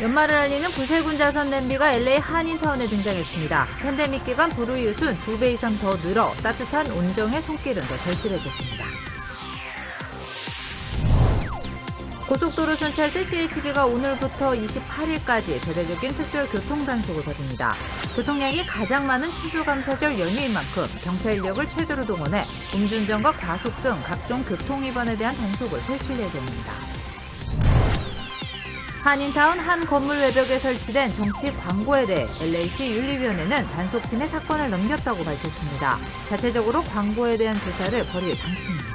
연말을 알리는 구세군 자선 냄비가 LA 한인타운에 등장했습니다. 팬데믹 기간 불우이웃은 2배 이상 더 늘어 따뜻한 온정의 손길은 더 절실해졌습니다. 고속도로 순찰대 CHB가 오늘부터 28일까지 대대적인 특별 교통단속을 벌입니다. 교통량이 가장 많은 추수감사절 연휴인 만큼 경찰 인력을 최대로 동원해 음주운전과 과속 등 각종 교통위반에 대한 단속을 펼칠 예정입니다. 한인타운 한 건물 외벽에 설치된 정치 광고에 대해 LA시 윤리위원회는 단속팀에 사건을 넘겼다고 밝혔습니다. 자체적으로 광고에 대한 조사를 벌일 방침입니다.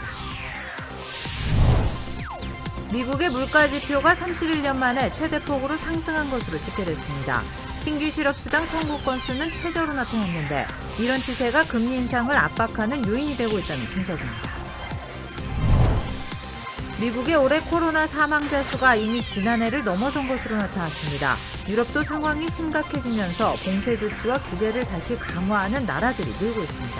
미국의 물가지표가 31년 만에 최대폭으로 상승한 것으로 집계됐습니다. 신규 실업수당 청구 건수는 최저로 나타났는데 이런 추세가 금리 인상을 압박하는 요인이 되고 있다는 분석입니다. 미국의 올해 코로나 사망자 수가 이미 지난해를 넘어선 것으로 나타났습니다. 유럽도 상황이 심각해지면서 봉쇄 조치와 규제를 다시 강화하는 나라들이 늘고 있습니다.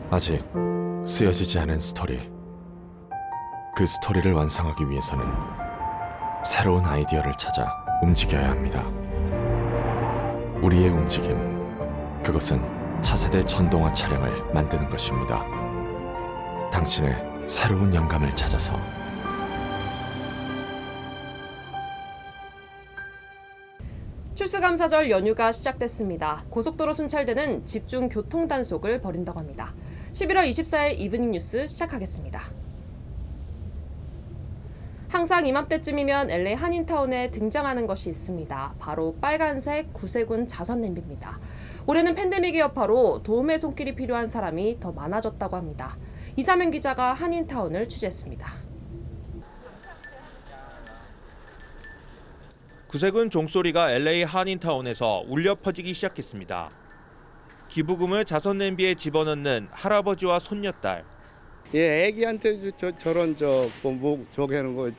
아직 쓰여지지 않은 스토리. 그 스토리를 완성하기 위해서는 새로운 아이디어를 찾아 움직여야 합니다. 우리의 움직임, 그것은 차세대 전동화 차량을 만드는 것입니다. 당신의 새로운 영감을 찾아서. 추수감사절 연휴가 시작됐습니다. 고속도로 순찰대는 집중 교통 단속을 벌인다고 합니다. 11월 24일 이브닝 뉴스 시작하겠습니다. 항상 이맘때쯤이면 LA 한인타운에 등장하는 것이 있습니다. 바로 빨간색 구세군 자선 냄비입니다. 올해는 팬데믹의 여파로 도움의 손길이 필요한 사람이 더 많아졌다고 합니다. 이사명 기자가 한인타운을 취재했습니다. 구세군 종소리가 LA 한인타운에서 울려 퍼지기 시작했습니다. 기부금을 자선 냄비에 집어넣는 할아버지와 손녀딸. 예, 애기한테 저런 목 조개는 거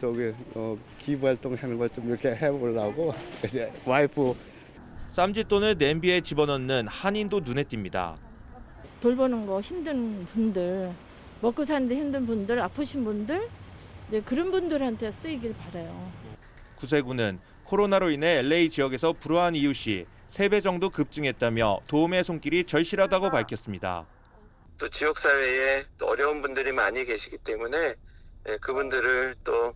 기부 활동 하는 거 좀 이렇게 해보려고 이제 와이프 쌈짓돈을 냄비에 집어넣는 한인도 눈에 띕니다. 돌보는 거 힘든 분들, 먹고 사는데 힘든 분들, 아프신 분들, 그런 분들한테 쓰이길 바라요. 구세군은 코로나로 인해 LA 지역에서 불우한 이웃이 3배 정도 급증했다며 도움의 손길이 절실하다고 밝혔습니다. 또 지역사회에 또 어려운 분들이 많이 계시기 때문에 그분들을 또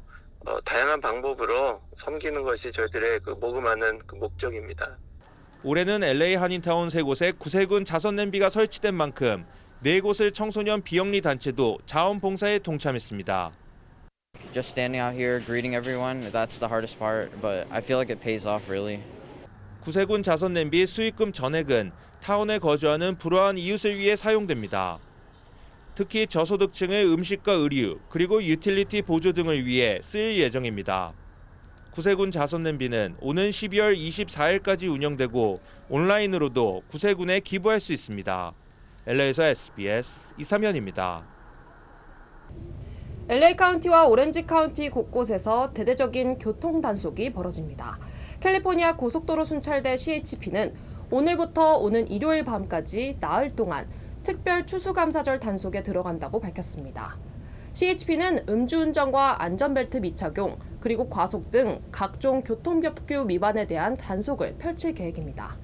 다양한 방법으로 섬기는 것이 저희들의 모금하는 목적입니다. 올해는 LA 한인타운 3곳에 구세군 자선 냄비가 설치된 만큼 4곳을 청소년 비영리 단체도 자원봉사에 동참했습니다. Just standing out here greeting everyone, that's the hardest part, but I feel like it pays off really. 구세군 자선 냄비 수익금 전액은 타운에 거주하는 불우한 이웃을 위해 사용됩니다. 특히 저소득층의 음식과 의류, 그리고 유틸리티 보조 등을 위해 쓰일 예정입니다. 구세군 자선 냄비는 오는 12월 24일까지 운영되고 온라인으로도 구세군에 기부할 수 있습니다. LA에서 SBS 이삼현입니다. LA 카운티와 오렌지 카운티 곳곳에서 대대적인 교통 단속이 벌어집니다. 캘리포니아 고속도로 순찰대 CHP는 오늘부터 오는 일요일 밤까지 나흘 동안 특별 추수감사절 단속에 들어간다고 밝혔습니다. CHP는 음주운전과 안전벨트 미착용, 그리고 과속 등 각종 교통법규 위반에 대한 단속을 펼칠 계획입니다.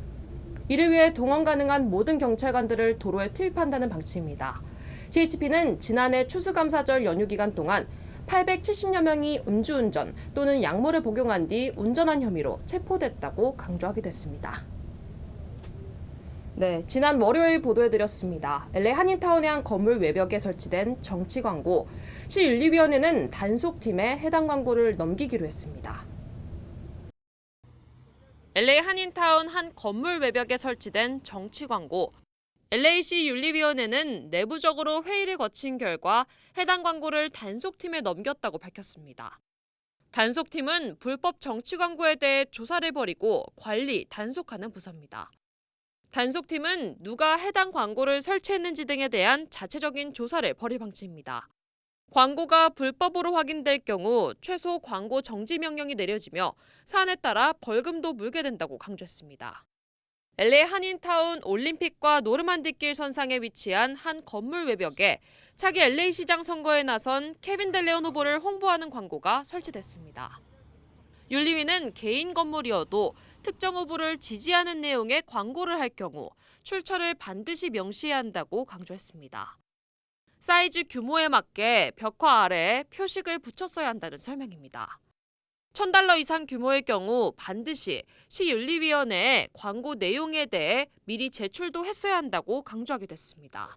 이를 위해 동원 가능한 모든 경찰관들을 도로에 투입한다는 방침입니다. CHP는 지난해 추수감사절 연휴 기간 동안 870여 명이 음주운전 또는 약물을 복용한 뒤 운전한 혐의로 체포됐다고 강조하기도 했습니다. 네, 지난 월요일 보도해드렸습니다. LA 한인타운의 한 건물 외벽에 설치된 정치 광고. 시윤리위원회는 단속팀에 해당 광고를 넘기기로 했습니다. LA 한인타운 한 건물 외벽에 설치된 정치 광고. LA시 윤리위원회는 내부적으로 회의를 거친 결과 해당 광고를 단속팀에 넘겼다고 밝혔습니다. 단속팀은 불법 정치 광고에 대해 조사를 벌이고 관리, 단속하는 부서입니다. 단속팀은 누가 해당 광고를 설치했는지 등에 대한 자체적인 조사를 벌일 방침입니다. 광고가 불법으로 확인될 경우 최소 광고 정지 명령이 내려지며 사안에 따라 벌금도 물게 된다고 강조했습니다. LA 한인타운 올림픽과 노르만디길 선상에 위치한 한 건물 외벽에 차기 LA 시장 선거에 나선 케빈 델레온 후보를 홍보하는 광고가 설치됐습니다. 윤리위는 개인 건물이어도 특정 후보를 지지하는 내용의 광고를 할 경우 출처를 반드시 명시해야 한다고 강조했습니다. 사이즈 규모에 맞게 벽화 아래에 표식을 붙였어야 한다는 설명입니다. $1,000 이상 규모의 경우 반드시 시윤리위원회에 광고 내용에 대해 미리 제출도 했어야 한다고 강조하게 됐습니다.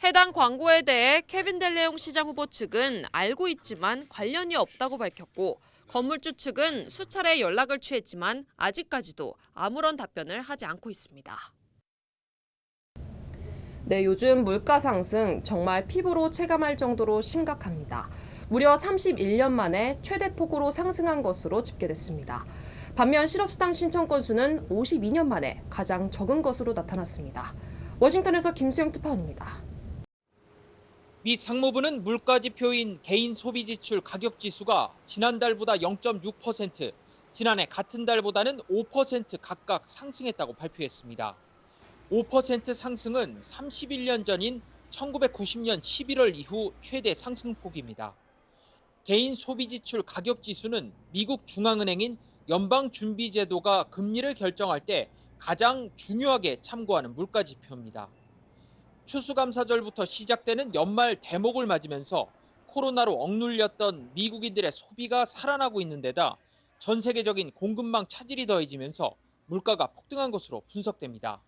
해당 광고에 대해 케빈 델레옹 시장 후보 측은 알고 있지만 관련이 없다고 밝혔고 건물주 측은 수차례 연락을 취했지만 아직까지도 아무런 답변을 하지 않고 있습니다. 네, 요즘 물가 상승 정말 피부로 체감할 정도로 심각합니다. 무려 31년 만에 최대 폭으로 상승한 것으로 집계됐습니다. 반면 실업수당 신청 건수는 52년 만에 가장 적은 것으로 나타났습니다. 워싱턴에서 김수영 특파원입니다. 미 상무부는 물가지표인 개인 소비지출 가격지수가 지난달보다 0.6%, 지난해 같은 달보다는 5% 각각 상승했다고 발표했습니다. 5% 상승은 31년 전인 1990년 11월 이후 최대 상승폭입니다. 개인 소비지출 가격지수는 미국 중앙은행인 연방준비제도가 금리를 결정할 때 가장 중요하게 참고하는 물가지표입니다. 추수감사절부터 시작되는 연말 대목을 맞으면서 코로나로 억눌렸던 미국인들의 소비가 살아나고 있는 데다 전 세계적인 공급망 차질이 더해지면서 물가가 폭등한 것으로 분석됩니다.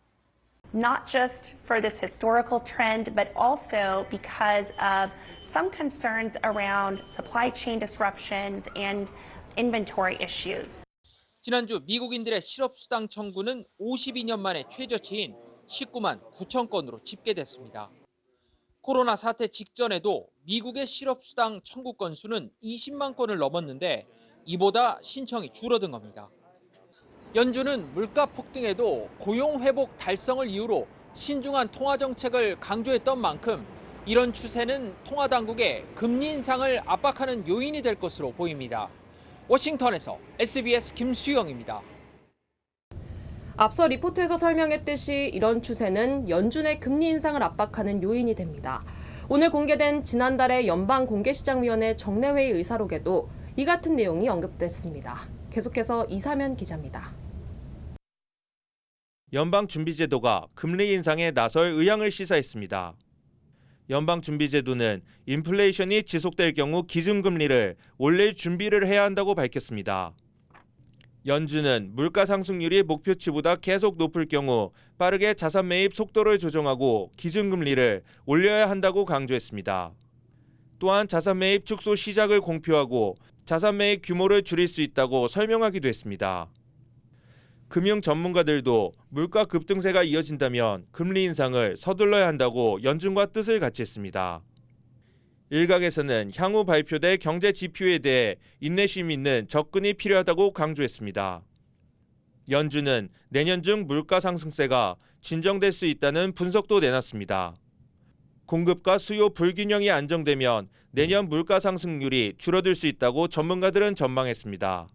Not just for this historical trend, but also because of some concerns around supply chain disruptions and inventory issues. 지난주 미국인들의 실업수당 청구는 52년 만에 최저치인 19만 9천 건으로 집계됐습니다. 코로나 사태 직전에도 미국의 실업수당 청구 건수는 20만 건을 넘었는데 이보다 신청이 줄어든 겁니다. 연준은 물가 폭등에도 고용 회복 달성을 이유로 신중한 통화 정책을 강조했던 만큼 이런 추세는 통화 당국의 금리 인상을 압박하는 요인이 될 것으로 보입니다. 워싱턴에서 SBS 김수영입니다. 앞서 리포트에서 설명했듯이 이런 추세는 연준의 금리 인상을 압박하는 요인이 됩니다. 오늘 공개된 지난달의 연방공개시장위원회 정례회의 의사록에도 이 같은 내용이 언급됐습니다. 계속해서 이사면 기자입니다. 연방준비제도가 금리 인상에 나설 의향을 시사했습니다. 연방준비제도는 인플레이션이 지속될 경우 기준금리를 올릴 준비를 해야 한다고 밝혔습니다. 연준은 물가 상승률이 목표치보다 계속 높을 경우 빠르게 자산 매입 속도를 조정하고 기준금리를 올려야 한다고 강조했습니다. 또한 자산 매입 축소 시작을 공표하고 자산 매입 규모를 줄일 수 있다고 설명하기도 했습니다. 금융 전문가들도 물가 급등세가 이어진다면 금리 인상을 서둘러야 한다고 연준과 뜻을 같이 했습니다. 일각에서는 향후 발표될 경제 지표에 대해 인내심 있는 접근이 필요하다고 강조했습니다. 연준은 내년 중 물가 상승세가 진정될 수 있다는 분석도 내놨습니다. 공급과 수요 불균형이 안정되면 내년 물가 상승률이 줄어들 수 있다고 전문가들은 전망했습니다.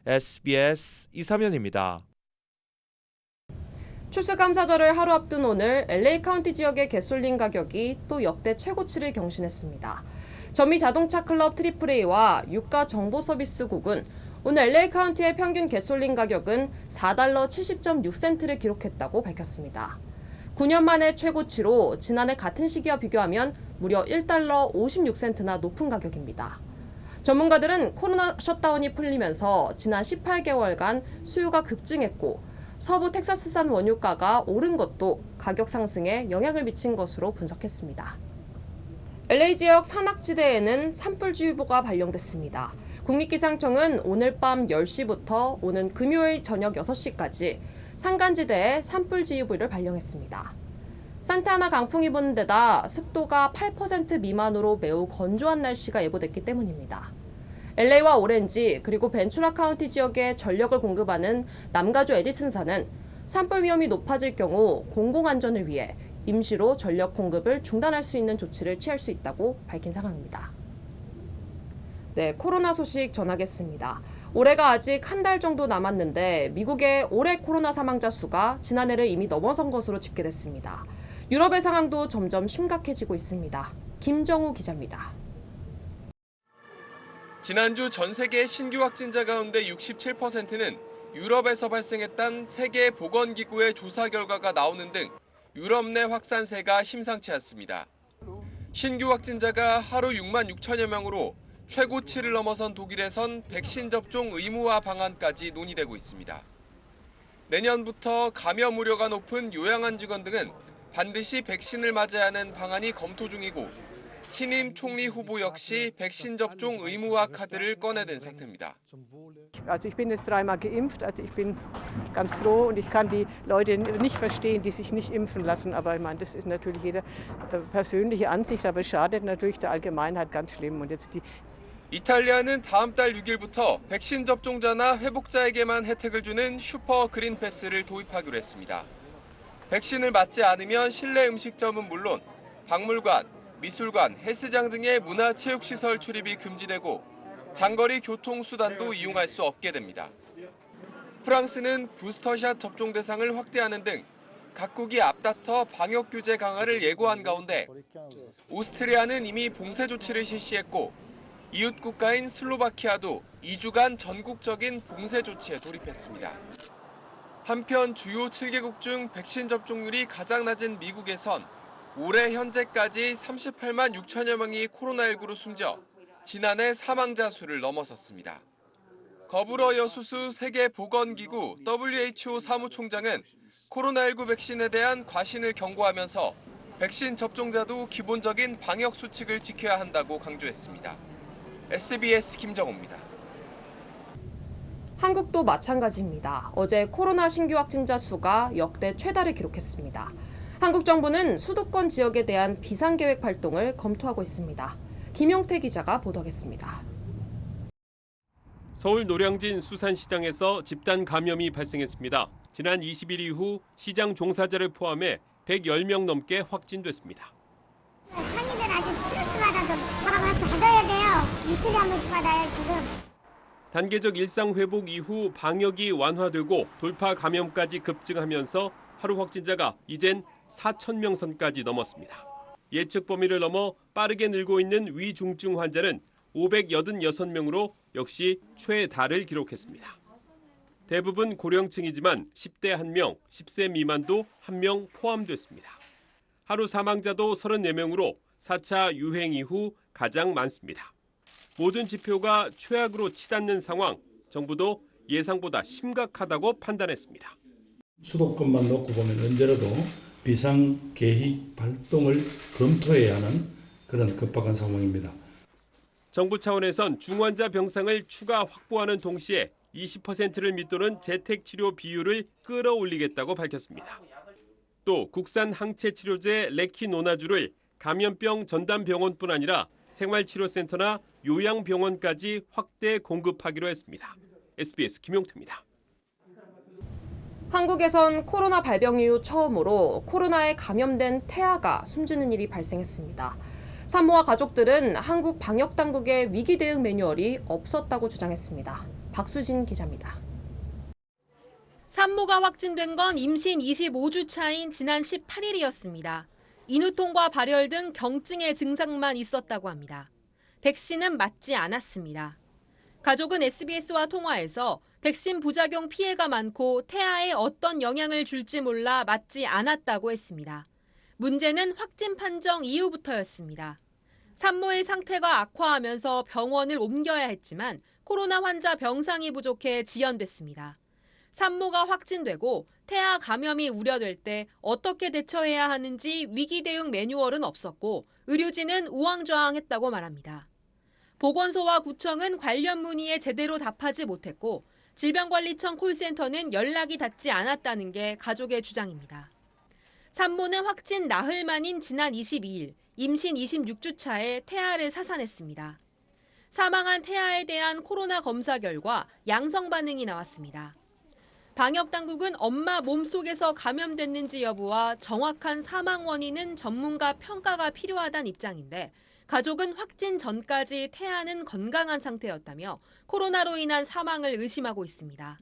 SBS 이사면입니다. 추수감사절을 하루 앞둔 오늘 LA 카운티 지역의 가솔린 가격이 또 역대 최고치를 경신했습니다. 전미 자동차 클럽 AAA와 유가 정보 서비스국은 오늘 LA 카운티의 평균 가솔린 가격은 $4 70.6센트를 기록했다고 밝혔습니다. 9년 만에 최고치로 지난해 같은 시기와 비교하면 무려 $1 56센트나 높은 가격입니다. 전문가들은 코로나 셧다운이 풀리면서 지난 18개월간 수요가 급증했고 서부 텍사스산 원유가가 오른 것도 가격 상승에 영향을 미친 것으로 분석했습니다. LA 지역 산악지대에는 산불주의보가 발령됐습니다. 국립기상청은 오늘 밤 10시부터 오는 금요일 저녁 6시까지 산간지대에 산불주의보를 발령했습니다. 산타아나 강풍이 부는 데다 습도가 8% 미만으로 매우 건조한 날씨가 예보됐기 때문입니다. LA와 오렌지 그리고 벤츄라 카운티 지역에 전력을 공급하는 남가주 에디슨사는 산불 위험이 높아질 경우 공공안전을 위해 임시로 전력 공급을 중단할 수 있는 조치를 취할 수 있다고 밝힌 상황입니다. 네, 코로나 소식 전하겠습니다. 올해가 아직 한 달 정도 남았는데 미국의 올해 코로나 사망자 수가 지난해를 이미 넘어선 것으로 집계됐습니다. 유럽의 상황도 점점 심각해지고 있습니다. 김정우 기자입니다. 지난주 전 세계 신규 확진자 가운데 67%는 유럽에서 발생했다는 세계보건기구의 조사 결과가 나오는 등 유럽 내 확산세가 심상치 않습니다. 신규 확진자가 하루 6만 6천여 명으로 최고치를 넘어선 독일에선 백신 접종 의무화 방안까지 논의되고 있습니다. 내년부터 감염 우려가 높은 요양원 직원 등은 반드시 백신을 맞아야 하는 방안이 검토 중이고 신임 총리 후보 역시 백신 접종 의무화 카드를 꺼내든 상태입니다. Also ich bin jetzt 3-mal geimpft, also ich bin ganz froh und ich kann die Leute nicht verstehen, die sich nicht impfen lassen. Aber ich meine, das ist natürlich jede persönliche Ansicht, aber es schadet natürlich der Allgemeinheit ganz schlimm. Und jetzt die 이탈리아는 다음 달 6일부터 백신 접종자나 회복자에게만 혜택을 주는 슈퍼 그린 패스를 도입하기로 했습니다. 백신을 맞지 않으면 실내 음식점은 물론 박물관, 미술관, 헬스장 등의 문화체육시설 출입이 금지되고 장거리 교통수단도 이용할 수 없게 됩니다. 프랑스는 부스터샷 접종 대상을 확대하는 등 각국이 앞다퉈 방역 규제 강화를 예고한 가운데 오스트리아는 이미 봉쇄 조치를 실시했고 이웃 국가인 슬로바키아도 2주간 전국적인 봉쇄 조치에 돌입했습니다. 한편 주요 7개국 중 백신 접종률이 가장 낮은 미국에선 올해 현재까지 38만 6천여 명이 코로나19로 숨져 지난해 사망자 수를 넘어섰습니다. 거불어 여수수 세계보건기구 WHO 사무총장은 코로나19 백신에 대한 과신을 경고하면서 백신 접종자도 기본적인 방역 수칙을 지켜야 한다고 강조했습니다. SBS 김정우입니다. 한국도 마찬가지입니다. 어제 코로나 신규 확진자 수가 역대 최다를 기록했습니다. 한국 정부는 수도권 지역에 대한 비상계획 활동을 검토하고 있습니다. 김용태 기자가 보도하겠습니다. 서울 노량진 수산시장에서 집단 감염이 발생했습니다. 지난 20일 이후 시장 종사자를 포함해 110명 넘게 확진됐습니다. 상인들 아직 스트레스 받아서 바로 받아야 돼요. 이틀에 한 번씩 받아요 지금. 단계적 일상 회복 이후 방역이 완화되고 돌파 감염까지 급증하면서 하루 확진자가 이젠 4,000명 선까지 넘었습니다. 예측 범위를 넘어 빠르게 늘고 있는 위중증 환자는 586명으로 역시 최다를 기록했습니다. 대부분 고령층이지만 10대 1명, 10세 미만도 1명 포함됐습니다. 하루 사망자도 34명으로 4차 유행 이후 가장 많습니다. 모든 지표가 최악으로 치닫는 상황, 정부도 예상보다 심각하다고 판단했습니다. 수도권만 놓고 보면 언제라도 비상계획 발동을 검토해야 하는 그런 급박한 상황입니다. 정부 차원에선 중환자 병상을 추가 확보하는 동시에 20%를 밑도는 재택치료 비율을 끌어올리겠다고 밝혔습니다. 또 국산 항체치료제 레키노나주를 감염병 전담병원뿐 아니라 생활치료센터나 요양병원까지 확대 공급하기로 했습니다. SBS 김용태입니다. 한국에선 코로나 발병 이후 처음으로 코로나에 감염된 태아가 숨지는 일이 발생했습니다. 산모와 가족들은 한국 방역당국의 위기 대응 매뉴얼이 없었다고 주장했습니다. 박수진 기자입니다. 산모가 확진된 건 임신 25주 차인 지난 18일이었습니다. 인후통과 발열 등 경증의 증상만 있었다고 합니다. 백신은 맞지 않았습니다. 가족은 SBS와 통화해서 백신 부작용 피해가 많고 태아에 어떤 영향을 줄지 몰라 맞지 않았다고 했습니다. 문제는 확진 판정 이후부터였습니다. 산모의 상태가 악화하면서 병원을 옮겨야 했지만 코로나 환자 병상이 부족해 지연됐습니다. 산모가 확진되고 태아 감염이 우려될 때 어떻게 대처해야 하는지 위기 대응 매뉴얼은 없었고 의료진은 우왕좌왕했다고 말합니다. 보건소와 구청은 관련 문의에 제대로 답하지 못했고 질병관리청 콜센터는 연락이 닿지 않았다는 게 가족의 주장입니다. 산모는 확진 나흘 만인 지난 22일 임신 26주 차에 태아를 사산했습니다. 사망한 태아에 대한 코로나 검사 결과 양성 반응이 나왔습니다. 방역당국은 엄마 몸속에서 감염됐는지 여부와 정확한 사망 원인은 전문가 평가가 필요하다는 입장인데 가족은 확진 전까지 태아는 건강한 상태였다며 코로나로 인한 사망을 의심하고 있습니다.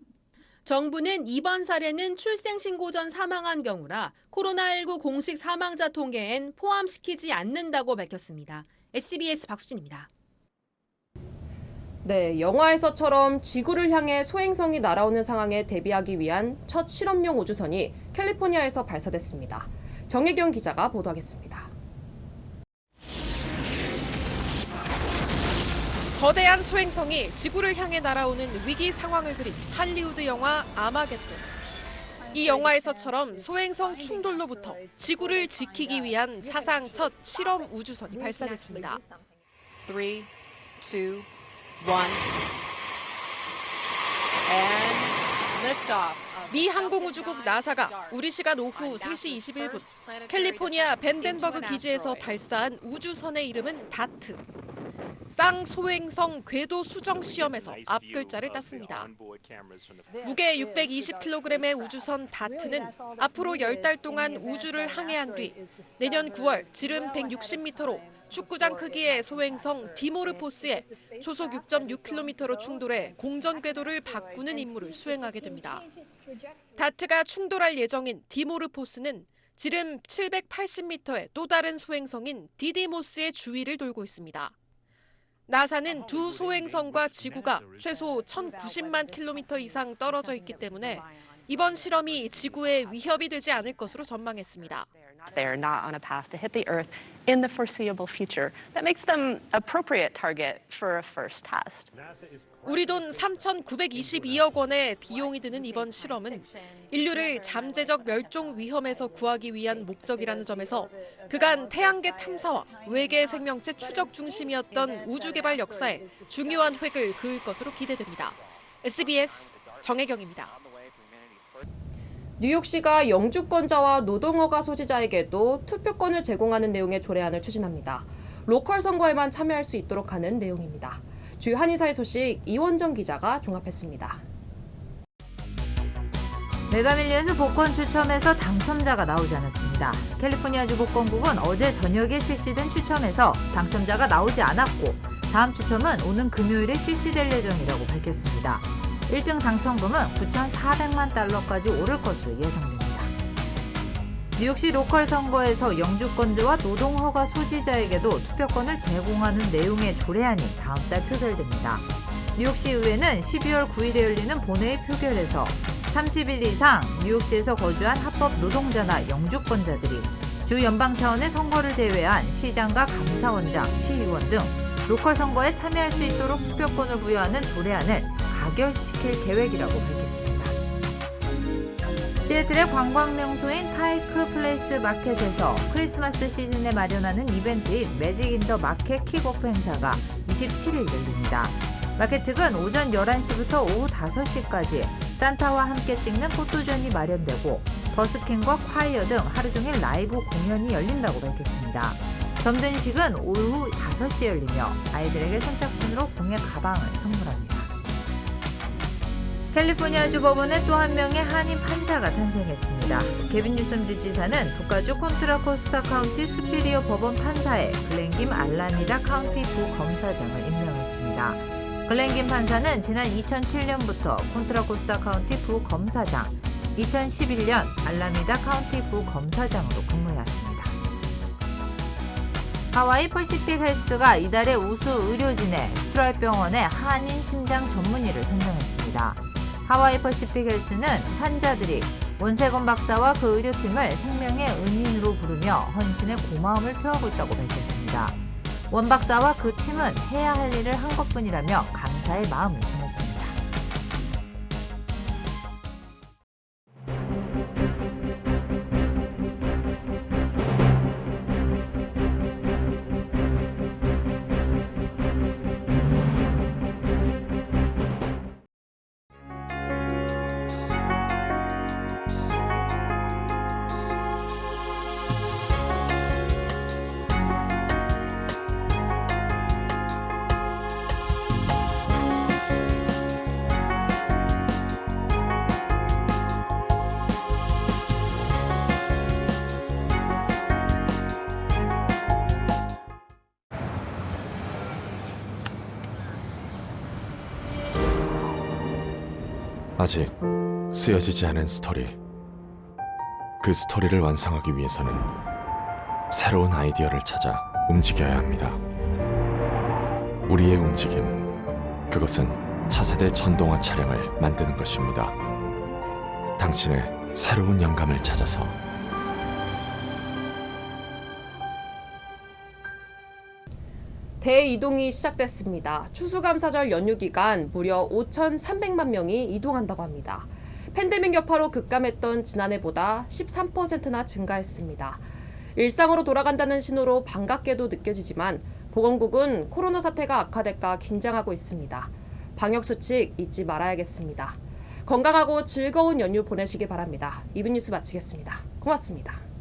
정부는 이번 사례는 출생신고 전 사망한 경우라 코로나19 공식 사망자 통계엔 포함시키지 않는다고 밝혔습니다. SBS 박수진입니다. 네, 영화에서처럼 지구를 향해 소행성이 날아오는 상황에 대비하기 위한 첫 실험용 우주선이 캘리포니아에서 발사됐습니다. 정혜경 기자가 보도하겠습니다. 거대한 소행성이 지구를 향해 날아오는 위기 상황을 그린 할리우드 영화 아마겟돈. 이 영화에서처럼 소행성 충돌로부터 지구를 지키기 위한 사상 첫 실험 우주선이 발사됐습니다. 3, 2, 1, and liftoff. 미 항공우주국 나사가 우리 시간 오후 3시 21분 캘리포니아 밴덴버그 기지에서 발사한 우주선의 이름은 다트. 쌍소행성 궤도 수정 시험에서 앞글자를 땄습니다. 무게 620kg의 우주선 다트는 앞으로 10달 동안 우주를 항해한 뒤 내년 9월 지름 160m로 축구장 크기의 소행성 디모르포스에 초속 6.6km로 충돌해 공전 궤도를 바꾸는 임무를 수행하게 됩니다. 다트가 충돌할 예정인 디모르포스는 지름 780m의 또 다른 소행성인 디디모스의 주위를 돌고 있습니다. 나사는 두 소행성과 지구가 최소 1,090만 킬로미터 이상 떨어져 있기 때문에 이번 실험이 지구에 위협이 되지 않을 것으로 전망했습니다. They are not on a path to hit the Earth in the foreseeable future. That makes them appropriate target for a first test. 우리 돈 3,922억 원의 비용이 드는 이번 실험은 인류를 잠재적 멸종 위험에서 구하기 위한 목적이라는 점에서 그간 태양계 탐사와 외계 생명체 추적 중심이었던 우주 개발 역사에 중요한 획을 그을 것으로 기대됩니다. SBS 정혜경입니다. 뉴욕시가 영주권자와 노동허가 소지자에게도 투표권을 제공하는 내용의 조례안을 추진합니다. 로컬 선거에만 참여할 수 있도록 하는 내용입니다. 주요 한인사회 소식 이원정 기자가 종합했습니다. 메가밀리언스 복권 추첨에서 당첨자가 나오지 않았습니다. 캘리포니아주 복권국은 어제 저녁에 실시된 추첨에서 당첨자가 나오지 않았고 다음 추첨은 오는 금요일에 실시될 예정이라고 밝혔습니다. 1등 당첨금은 9,400만 달러까지 오를 것으로 예상됩니다. 뉴욕시 로컬 선거에서 영주권자와 노동허가 소지자에게도 투표권을 제공하는 내용의 조례안이 다음 달 표결됩니다. 뉴욕시 의회는 12월 9일에 열리는 본회의 표결에서 30일 이상 뉴욕시에서 거주한 합법 노동자나 영주권자들이 주 연방 차원의 선거를 제외한 시장과 감사원장, 시의원 등 로컬 선거에 참여할 수 있도록 투표권을 부여하는 조례안을 가결시킬 계획이라고 밝혔습니다. 시애틀의 관광 명소인 파이크 플레이스 마켓에서 크리스마스 시즌에 마련하는 이벤트인 매직 인 더 마켓 킥오프 행사가 27일 열립니다. 마켓 측은 오전 11시부터 오후 5시까지 산타와 함께 찍는 포토존이 마련되고 버스킹과 콰이어 등 하루 종일 라이브 공연이 열린다고 밝혔습니다. 점등식은 오후 5시에 열리며 아이들에게 선착순으로 공예 가방을 선물합니다. 캘리포니아주 법원에 또 한 명의 한인 판사가 탄생했습니다. 게빈 뉴섬 주지사는 북가주 콘트라코스타 카운티 수피리어 법원 판사에 글렌김 알라미다 카운티 부검사장을 임명했습니다. 글렌김 판사는 지난 2007년부터 콘트라코스타 카운티 부검사장, 2011년 알라미다 카운티 부검사장으로 근무해왔습니다. 하와이 퍼시픽 헬스가 이달의 우수 의료진에 스트라이프 병원의 한인 심장 전문의를 선정했습니다. 하와이 퍼시픽 헬스는 환자들이 원세건 박사와 그 의료팀을 생명의 은인으로 부르며 헌신의 고마움을 표하고 있다고 밝혔습니다. 원 박사와 그 팀은 해야 할 일을 한 것뿐이라며 감사의 마음을 전했습니다. 아직 쓰여지지 않은 스토리. 그 스토리를 완성하기 위해서는 새로운 아이디어를 찾아 움직여야 합니다. 우리의 움직임, 그것은 차세대 전동화 차량을 만드는 것입니다. 당신의 새로운 영감을 찾아서 대이동이 시작됐습니다. 추수감사절 연휴 기간 무려 5,300만 명이 이동한다고 합니다. 팬데믹 여파로 급감했던 지난해보다 13%나 증가했습니다. 일상으로 돌아간다는 신호로 반갑게도 느껴지지만 보건국은 코로나 사태가 악화될까 긴장하고 있습니다. 방역수칙 잊지 말아야겠습니다. 건강하고 즐거운 연휴 보내시기 바랍니다. 2분 뉴스 마치겠습니다. 고맙습니다.